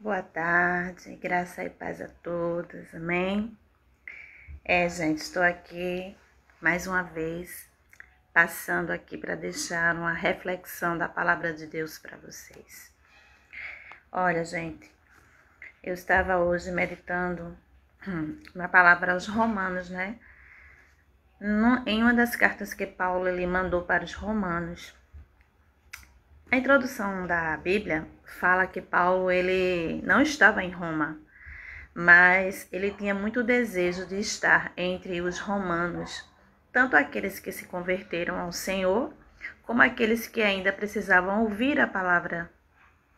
Boa tarde, graça e paz a todos, amém? Gente, estou aqui mais uma vez, passando aqui para deixar uma reflexão da palavra de Deus para vocês. Olha, gente, eu estava hoje meditando na palavra aos Romanos, né? Em uma das cartas que Paulo ele mandou para os Romanos. A introdução da Bíblia fala que Paulo ele não estava em Roma, mas ele tinha muito desejo de estar entre os romanos, tanto aqueles que se converteram ao Senhor, como aqueles que ainda precisavam ouvir a palavra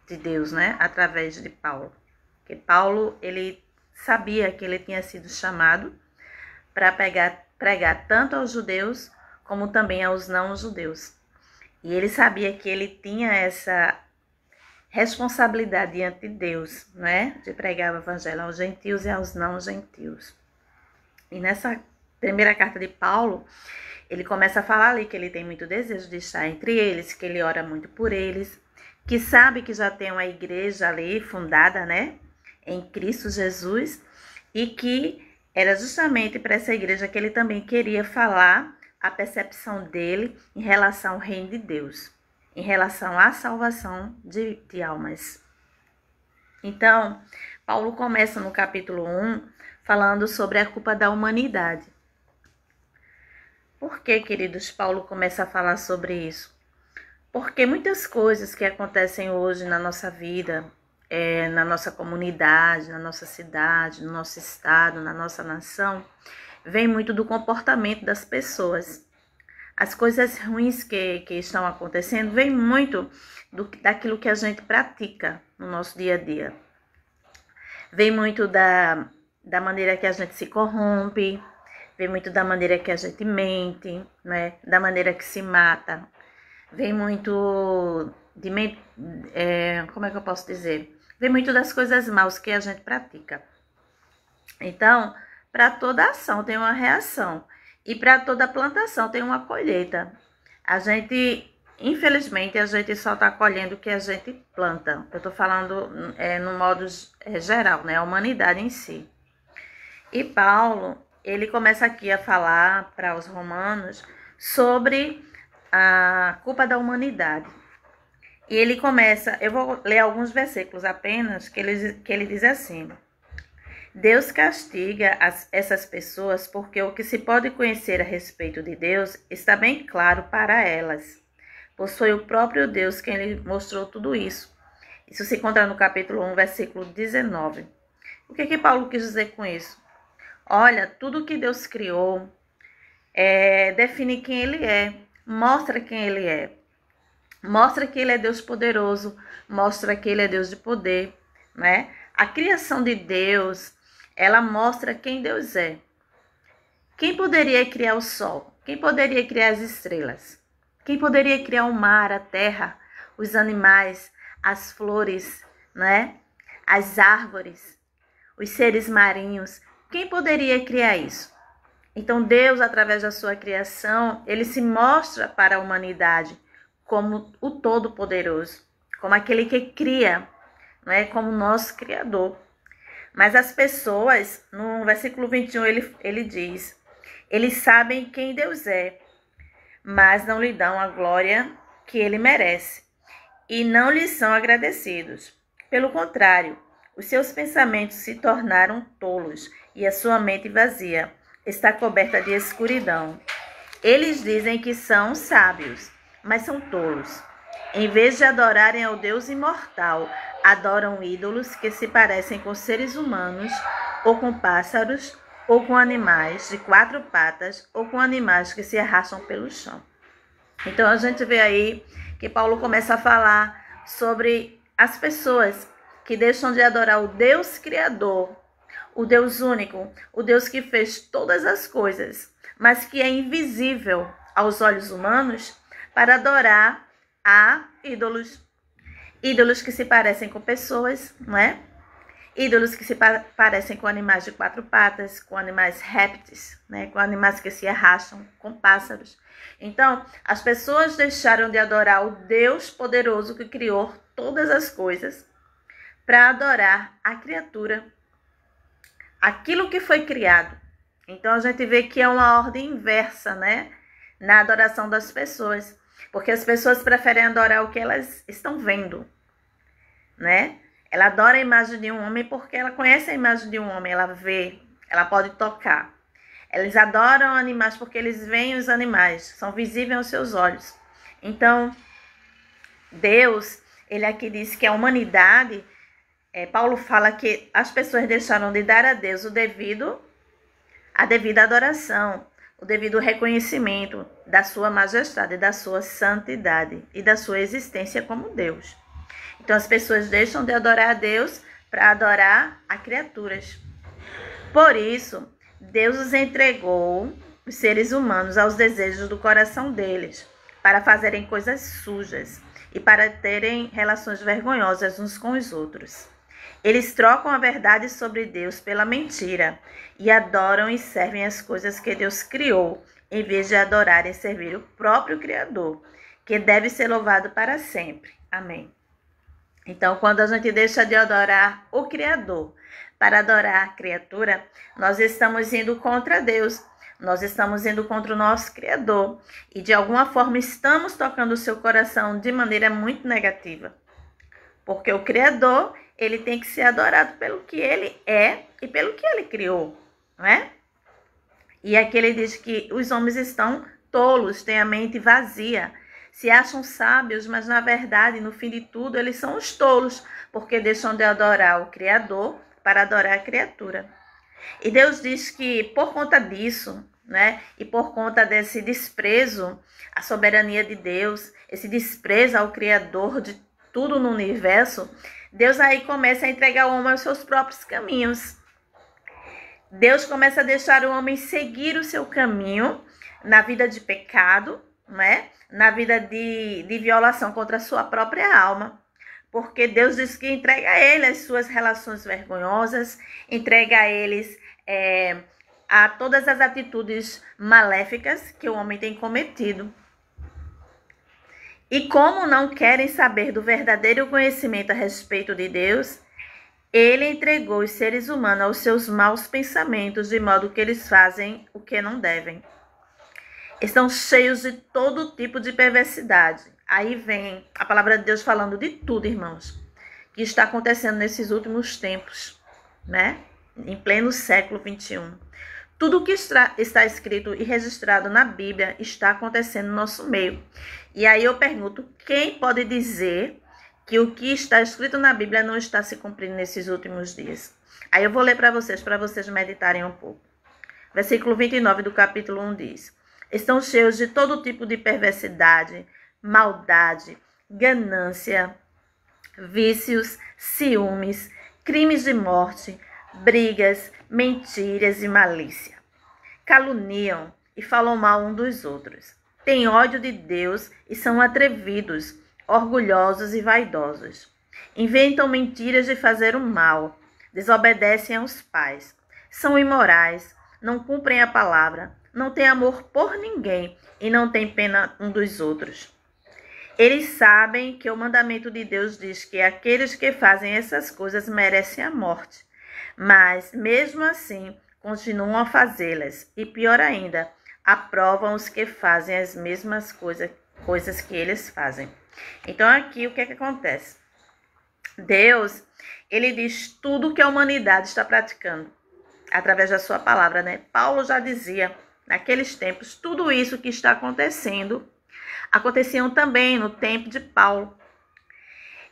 de Deus, né, através de Paulo. Porque Paulo, ele sabia que ele tinha sido chamado para pregar tanto aos judeus, como também aos não-judeus. E ele sabia que ele tinha essa responsabilidade diante de Deus, né? De pregar o evangelho aos gentios e aos não-gentios. E nessa primeira carta de Paulo, ele começa a falar ali que ele tem muito desejo de estar entre eles, que ele ora muito por eles, que sabe que já tem uma igreja ali fundada, né? Em Cristo Jesus, e que era justamente para essa igreja que ele também queria falar a percepção dele em relação ao reino de Deus, em relação à salvação de almas. Então, Paulo começa no capítulo 1 falando sobre a culpa da humanidade. Por que, queridos, Paulo começa a falar sobre isso? Porque muitas coisas que acontecem hoje na nossa vida, na nossa comunidade, na nossa cidade, no nosso estado, na nossa nação, vem muito do comportamento das pessoas. As coisas ruins que estão acontecendo vem muito daquilo que a gente pratica no nosso dia a dia. Vem muito da maneira que a gente se corrompe, vem muito da maneira que a gente mente, né? Da maneira que se mata. Vem muito como é que eu posso dizer? Vem muito das coisas maus que a gente pratica. Então, para toda ação tem uma reação. E para toda plantação tem uma colheita. Infelizmente, a gente só está colhendo o que a gente planta. Eu estou falando no modo geral, né? A humanidade em si. E Paulo, ele começa aqui a falar para os romanos sobre a culpa da humanidade. E ele começa, eu vou ler alguns versículos apenas, que ele diz assim: Deus castiga essas pessoas porque o que se pode conhecer a respeito de Deus está bem claro para elas, pois foi o próprio Deus quem lhe mostrou tudo isso. Isso se encontra no capítulo 1, versículo 19. O que Paulo quis dizer com isso? Olha, tudo que Deus criou define quem Ele é, mostra quem Ele é. Mostra que Ele é Deus poderoso, mostra que Ele é Deus de poder, né? A criação de Deus, ela mostra quem Deus é. Quem poderia criar o sol? Quem poderia criar as estrelas? Quem poderia criar o mar, a terra, os animais, as flores, né? As árvores, os seres marinhos? Quem poderia criar isso? Então Deus, através da sua criação, ele se mostra para a humanidade como o Todo-Poderoso, como aquele que cria, não é? Como nosso Criador. Mas as pessoas, no versículo 21, ele diz: eles sabem quem Deus é, mas não lhe dão a glória que ele merece, e não lhe são agradecidos. Pelo contrário, os seus pensamentos se tornaram tolos, e a sua mente vazia está coberta de escuridão. Eles dizem que são sábios, mas são tolos. Em vez de adorarem ao Deus imortal, adoram ídolos que se parecem com seres humanos, ou com pássaros, ou com animais de 4 patas, ou com animais que se arrastam pelo chão. Então a gente vê aí que Paulo começa a falar sobre as pessoas que deixam de adorar o Deus Criador, o Deus único, o Deus que fez todas as coisas, mas que é invisível aos olhos humanos, para adorar a ídolos. Ídolos que se parecem com pessoas, não é? Ídolos que se parecem com animais de 4 patas, com animais répteis, né? Com animais que se arrastam, com pássaros. Então, as pessoas deixaram de adorar o Deus poderoso que criou todas as coisas para adorar a criatura, aquilo que foi criado. Então a gente vê que é uma ordem inversa, né, na adoração das pessoas, porque as pessoas preferem adorar o que elas estão vendo, né? Ela adora a imagem de um homem porque ela conhece a imagem de um homem, ela vê, ela pode tocar. Eles adoram animais porque eles veem os animais, são visíveis aos seus olhos. Então, Deus, ele aqui diz que a humanidade, Paulo fala que as pessoas deixaram de dar a Deus a devida adoração, o devido reconhecimento da sua majestade, da sua santidade e da sua existência como Deus. Então as pessoas deixam de adorar a Deus para adorar a criaturas. Por isso, Deus os entregou, os seres humanos, aos desejos do coração deles, para fazerem coisas sujas e para terem relações vergonhosas uns com os outros. Eles trocam a verdade sobre Deus pela mentira e adoram e servem as coisas que Deus criou, em vez de adorar e servir o próprio Criador, que deve ser louvado para sempre. Amém. Então, quando a gente deixa de adorar o Criador para adorar a criatura, nós estamos indo contra Deus, nós estamos indo contra o nosso Criador e, de alguma forma, estamos tocando o seu coração de maneira muito negativa. Porque o Criador, ele tem que ser adorado pelo que ele é e pelo que ele criou, não é? E aqui ele diz que os homens estão tolos, têm a mente vazia, se acham sábios, mas na verdade, no fim de tudo, eles são os tolos, porque deixam de adorar o Criador para adorar a criatura. E Deus diz que por conta disso, né, e por conta desse desprezo à soberania de Deus, esse desprezo ao Criador de tudo no universo, Deus aí começa a entregar o homem aos seus próprios caminhos. Deus começa a deixar o homem seguir o seu caminho na vida de pecado, né? Na vida de violação contra a sua própria alma. Porque Deus diz que entrega a ele as suas relações vergonhosas, entrega a eles a todas as atitudes maléficas que o homem tem cometido. E como não querem saber do verdadeiro conhecimento a respeito de Deus, ele entregou os seres humanos aos seus maus pensamentos, de modo que eles fazem o que não devem. Estão cheios de todo tipo de perversidade. Aí vem a palavra de Deus falando de tudo, irmãos, que está acontecendo nesses últimos tempos, né? Em pleno século 21. Tudo o que está escrito e registrado na Bíblia está acontecendo no nosso meio. E aí eu pergunto, quem pode dizer que o que está escrito na Bíblia não está se cumprindo nesses últimos dias? Aí eu vou ler para vocês meditarem um pouco. Versículo 29 do capítulo 1 diz: estão cheios de todo tipo de perversidade, maldade, ganância, vícios, ciúmes, crimes de morte, brigas, mentiras e malícia. Caluniam e falam mal uns dos outros. Têm ódio de Deus e são atrevidos, orgulhosos e vaidosos. Inventam mentiras de fazer o mal, desobedecem aos pais, são imorais, não cumprem a palavra, não têm amor por ninguém e não têm pena um dos outros. Eles sabem que o mandamento de Deus diz que aqueles que fazem essas coisas merecem a morte, mas mesmo assim continuam a fazê-las e, pior ainda, aprovam os que fazem as mesmas coisas que eles fazem. Então aqui o que acontece? Deus, ele diz tudo que a humanidade está praticando através da sua palavra, né? Paulo já dizia, naqueles tempos, tudo isso que está acontecendo, aconteciam também no tempo de Paulo.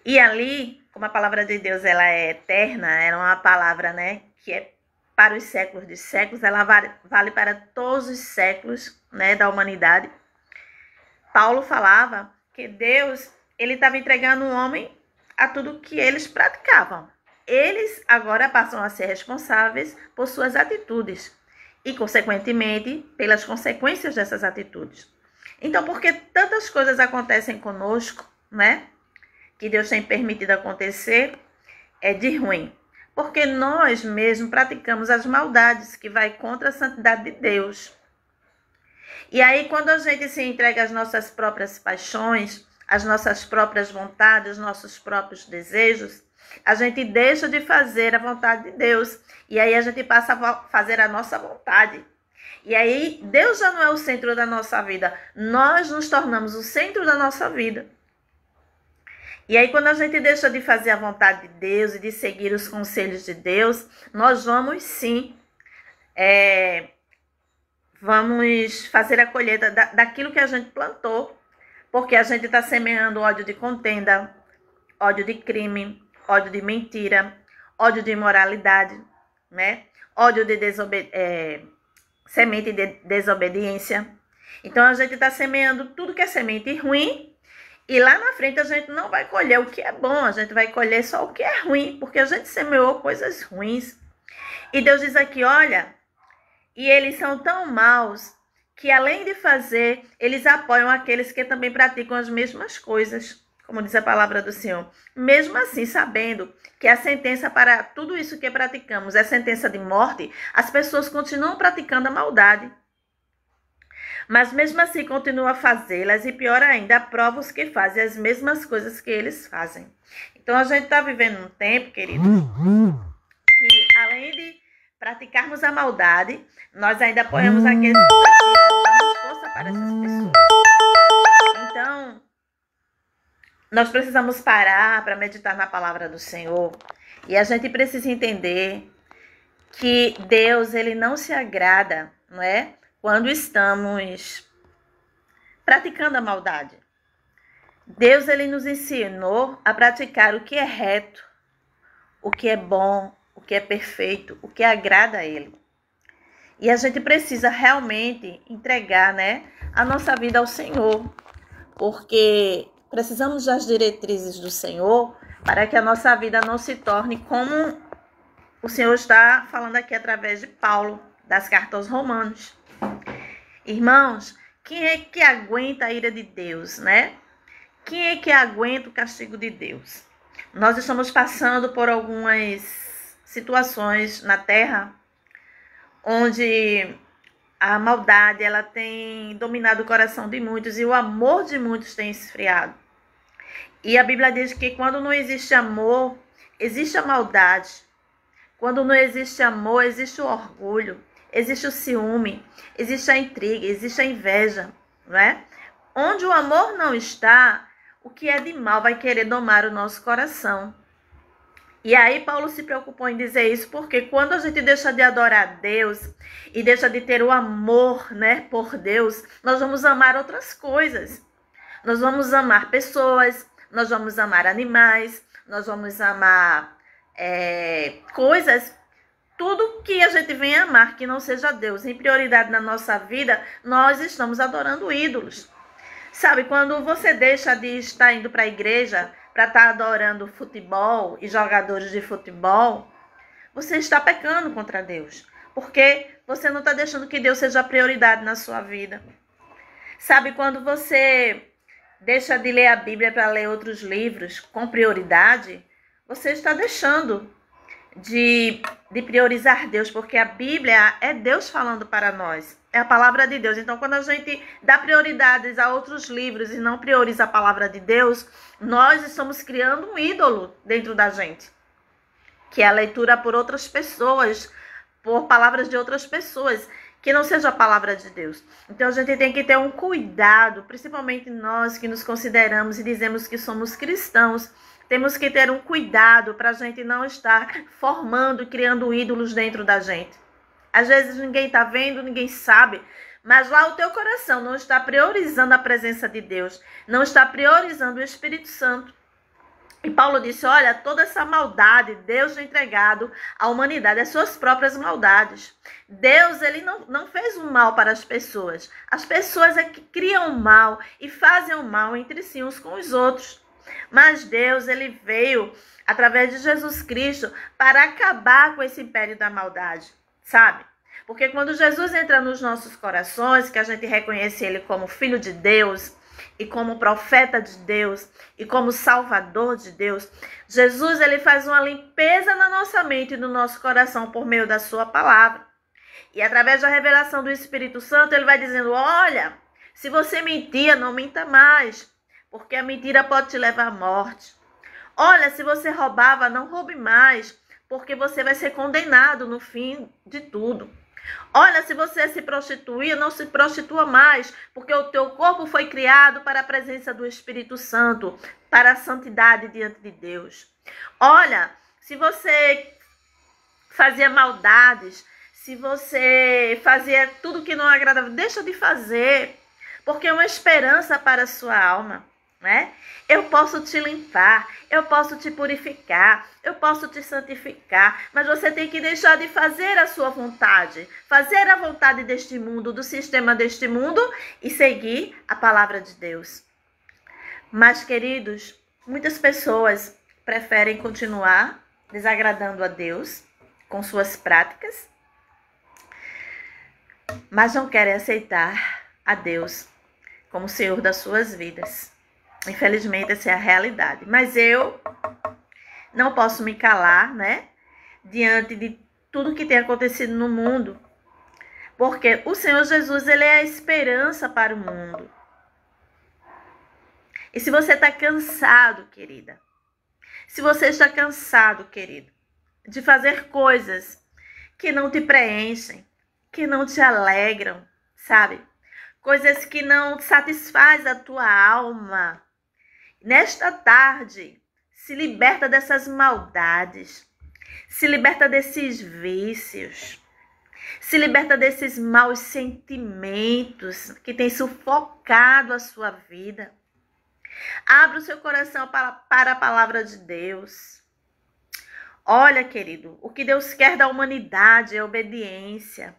E ali, como a palavra de Deus ela é eterna, era uma palavra, né, que é para os séculos de séculos, ela vale para todos os séculos, né, da humanidade. Paulo falava que Deus, ele estava entregando o homem a tudo que eles praticavam. Eles agora passam a ser responsáveis por suas atitudes e, consequentemente, pelas consequências dessas atitudes. Então, por que tantas coisas acontecem conosco, né, que Deus tem permitido acontecer, de ruim? Porque nós mesmos praticamos as maldades que vai contra a santidade de Deus. E aí, quando a gente se entrega às nossas próprias paixões, as nossas próprias vontades, os nossos próprios desejos, a gente deixa de fazer a vontade de Deus. E aí a gente passa a fazer a nossa vontade. E aí Deus já não é o centro da nossa vida. Nós nos tornamos o centro da nossa vida. E aí quando a gente deixa de fazer a vontade de Deus e de seguir os conselhos de Deus, nós vamos sim, vamos fazer a colheita daquilo que a gente plantou. Porque a gente está semeando ódio de contenda, ódio de crime, ódio de mentira, ódio de imoralidade, né? Ódio de semente de desobediência. Então a gente está semeando tudo que é semente ruim e lá na frente a gente não vai colher o que é bom, a gente vai colher só o que é ruim, porque a gente semeou coisas ruins. E Deus diz aqui, olha, e eles são tão maus que além de fazer, eles apoiam aqueles que também praticam as mesmas coisas, como diz a palavra do Senhor. Mesmo assim, sabendo que a sentença para tudo isso que praticamos é sentença de morte, as pessoas continuam praticando a maldade. Mas mesmo assim continuam a fazê-las e pior ainda, aprova os que fazem as mesmas coisas que eles fazem. Então a gente está vivendo um tempo, querido, que além de praticarmos a maldade, nós ainda apoiamos aqueles que praticam, damos força para essas pessoas. Então, nós precisamos parar para meditar na palavra do Senhor. E a gente precisa entender que Deus, ele não se agrada, não é? Quando estamos praticando a maldade. Deus, ele nos ensinou a praticar o que é reto, o que é bom, o que é perfeito, o que agrada a ele. E a gente precisa realmente entregar, né, a nossa vida ao Senhor, porque precisamos das diretrizes do Senhor para que a nossa vida não se torne como o Senhor está falando aqui através de Paulo, das cartas aos Romanos. Irmãos, quem é que aguenta a ira de Deus, né? Quem é que aguenta o castigo de Deus? Nós estamos passando por algumas situações na Terra onde a maldade ela tem dominado o coração de muitos e o amor de muitos tem esfriado. E a Bíblia diz que quando não existe amor, existe a maldade. Quando não existe amor, existe o orgulho, existe o ciúme, existe a intriga, existe a inveja, não é? Onde o amor não está, o que é de mal vai querer domar o nosso coração. E aí Paulo se preocupou em dizer isso porque quando a gente deixa de adorar Deus e deixa de ter o amor, né, por Deus, nós vamos amar outras coisas. Nós vamos amar pessoas, nós vamos amar animais, nós vamos amar coisas, tudo que a gente venha amar que não seja Deus em prioridade na nossa vida, nós estamos adorando ídolos. Sabe, quando você deixa de estar indo para a igreja para estar adorando futebol e jogadores de futebol, você está pecando contra Deus. Porque você não está deixando que Deus seja a prioridade na sua vida. Sabe, quando você deixa de ler a Bíblia para ler outros livros com prioridade, você está deixando de priorizar Deus, porque a Bíblia é Deus falando para nós. É a palavra de Deus. Então, quando a gente dá prioridades a outros livros e não prioriza a palavra de Deus, nós estamos criando um ídolo dentro da gente, que é a leitura por outras pessoas, por palavras de outras pessoas, que não seja a palavra de Deus. Então, a gente tem que ter um cuidado, principalmente nós que nos consideramos e dizemos que somos cristãos, temos que ter um cuidado para a gente não estar formando e criando ídolos dentro da gente. Às vezes ninguém está vendo, ninguém sabe, mas lá o teu coração não está priorizando a presença de Deus, não está priorizando o Espírito Santo. E Paulo disse, olha, toda essa maldade, Deus tem entregado à humanidade as suas próprias maldades. Deus, ele não fez o mal para as pessoas é que criam o mal e fazem o mal entre si uns com os outros. Mas Deus, ele veio através de Jesus Cristo para acabar com esse império da maldade, sabe? Porque quando Jesus entra nos nossos corações, que a gente reconhece ele como Filho de Deus e como profeta de Deus e como Salvador de Deus, Jesus, ele faz uma limpeza na nossa mente e no nosso coração por meio da sua palavra. E através da revelação do Espírito Santo, ele vai dizendo, olha, se você mentia, não minta mais. porque a mentira pode te levar à morte. Olha, se você roubava, não roube mais, porque você vai ser condenado no fim de tudo. Olha, se você se prostituía, não se prostitua mais, porque o teu corpo foi criado para a presença do Espírito Santo, para a santidade diante de Deus. Olha, se você fazia maldades, se você fazia tudo que não agradava, deixa de fazer, porque é uma esperança para a sua alma, né? Eu posso te limpar, eu posso te purificar, eu posso te santificar, mas você tem que deixar de fazer a sua vontade, fazer a vontade deste mundo, do sistema deste mundo e seguir a palavra de Deus. Mas, queridos, muitas pessoas preferem continuar desagradando a Deus com suas práticas, mas não querem aceitar a Deus como Senhor das suas vidas. Infelizmente, essa é a realidade. Mas eu não posso me calar, né? Diante de tudo que tem acontecido no mundo. Porque o Senhor Jesus, ele é a esperança para o mundo. E se você está cansado, querida, se você está cansado, querido, de fazer coisas que não te preenchem, que não te alegram, sabe? Coisas que não satisfazem a tua alma. Nesta tarde, se liberta dessas maldades, se liberta desses vícios, se liberta desses maus sentimentos que têm sufocado a sua vida. Abra o seu coração para a palavra de Deus. Olha, querido, o que Deus quer da humanidade é obediência.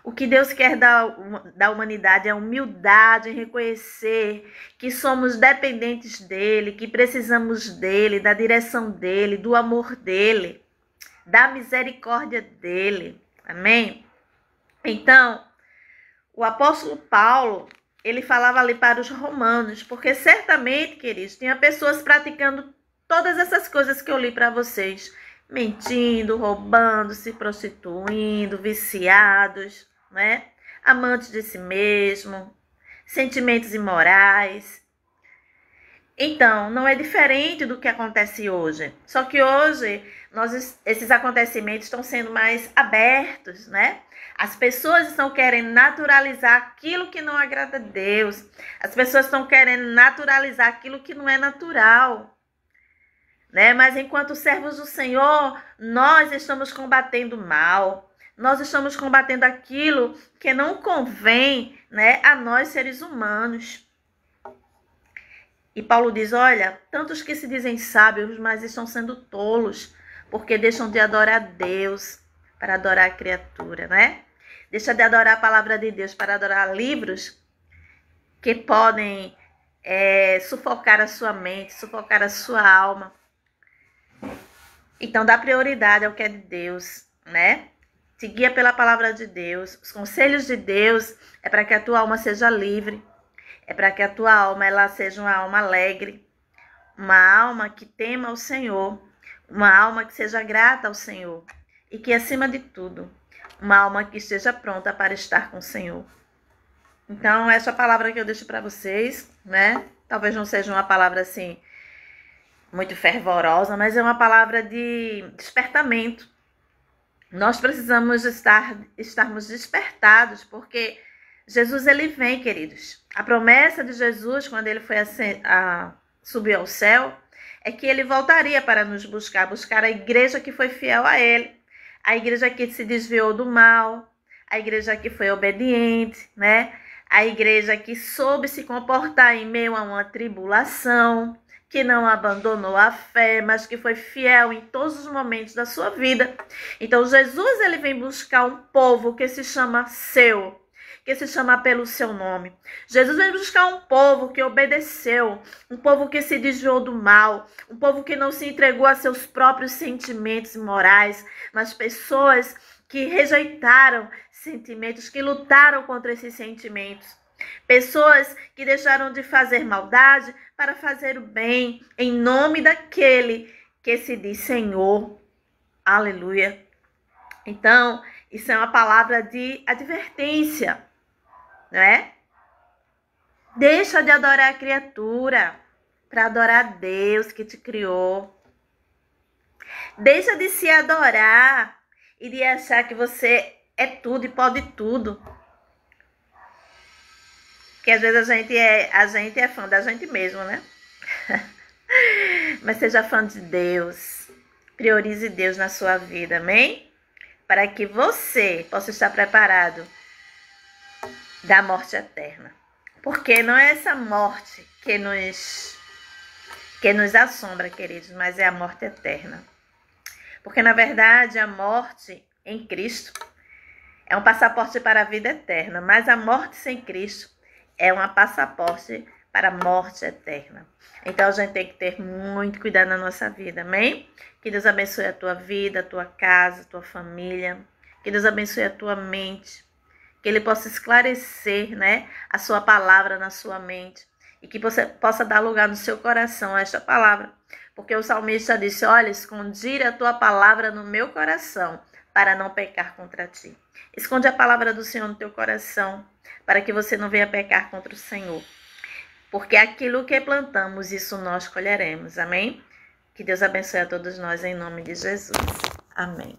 O que Deus quer da humanidade é humildade em reconhecer que somos dependentes dEle, que precisamos dEle, da direção dEle, do amor dEle, da misericórdia dEle. Amém? Então, o apóstolo Paulo, ele falava ali para os romanos, porque certamente, queridos, tinha pessoas praticando todas essas coisas que eu li para vocês, mentindo, roubando, se prostituindo, viciados, né? Amantes de si mesmo, sentimentos imorais. Então, não é diferente do que acontece hoje. Só que hoje, esses acontecimentos estão sendo mais abertos, né? As pessoas estão querendo naturalizar aquilo que não agrada a Deus. As pessoas estão querendo naturalizar aquilo que não é natural, né? Mas enquanto servos do Senhor, nós estamos combatendo o mal. Nós estamos combatendo aquilo que não convém, né, a nós seres humanos. E Paulo diz, olha, tantos que se dizem sábios, mas estão sendo tolos, porque deixam de adorar a Deus para adorar a criatura, né? Deixa de adorar a palavra de Deus para adorar livros que podem sufocar a sua mente, sufocar a sua alma. Então, dá prioridade ao que é de Deus, né? Te guia pela palavra de Deus. Os conselhos de Deus é para que a tua alma seja livre. É para que a tua alma ela seja uma alma alegre. Uma alma que tema o Senhor. Uma alma que seja grata ao Senhor. E que, acima de tudo, uma alma que esteja pronta para estar com o Senhor. Então, essa palavra que eu deixo para vocês, né? Talvez não seja uma palavra assim muito fervorosa, mas é uma palavra de despertamento. Nós precisamos estarmos despertados, porque Jesus, ele vem, queridos. A promessa de Jesus, quando ele foi subir ao céu, é que ele voltaria para nos buscar a igreja que foi fiel a ele, a igreja que se desviou do mal, a igreja que foi obediente, né? A igreja que soube se comportar em meio a uma tribulação, que não abandonou a fé, mas que foi fiel em todos os momentos da sua vida. Então, Jesus, ele vem buscar um povo que se chama seu, que se chama pelo seu nome. Jesus vem buscar um povo que obedeceu, um povo que se desviou do mal, um povo que não se entregou a seus próprios sentimentos morais, mas pessoas que rejeitaram sentimentos, que lutaram contra esses sentimentos. Pessoas que deixaram de fazer maldade para fazer o bem, em nome daquele que se diz Senhor. Aleluia. Então, isso é uma palavra de advertência, né? Deixa de adorar a criatura. para adorar a Deus que te criou. Deixa de se adorar e de achar que você é tudo e pode tudo. Porque às vezes a gente é fã da gente mesmo, né? Mas seja fã de Deus. Priorize Deus na sua vida, amém? Para que você possa estar preparado da morte eterna. Porque não é essa morte que nos assombra, queridos, mas é a morte eterna. Porque, na verdade, a morte em Cristo é um passaporte para a vida eterna, mas a morte sem Cristo é um passaporte para a morte eterna. Então, a gente tem que ter muito cuidado na nossa vida, amém? Que Deus abençoe a tua vida, a tua casa, a tua família. Que Deus abençoe a tua mente. Que Ele possa esclarecer, né, a sua palavra na sua mente. E que você possa dar lugar no seu coração a esta palavra. Porque o salmista disse, olha, escondi a tua palavra no meu coração, para não pecar contra ti. Esconde a palavra do Senhor no teu coração, para que você não venha pecar contra o Senhor. Porque aquilo que plantamos, isso nós colheremos. Amém? Que Deus abençoe a todos nós em nome de Jesus. Amém.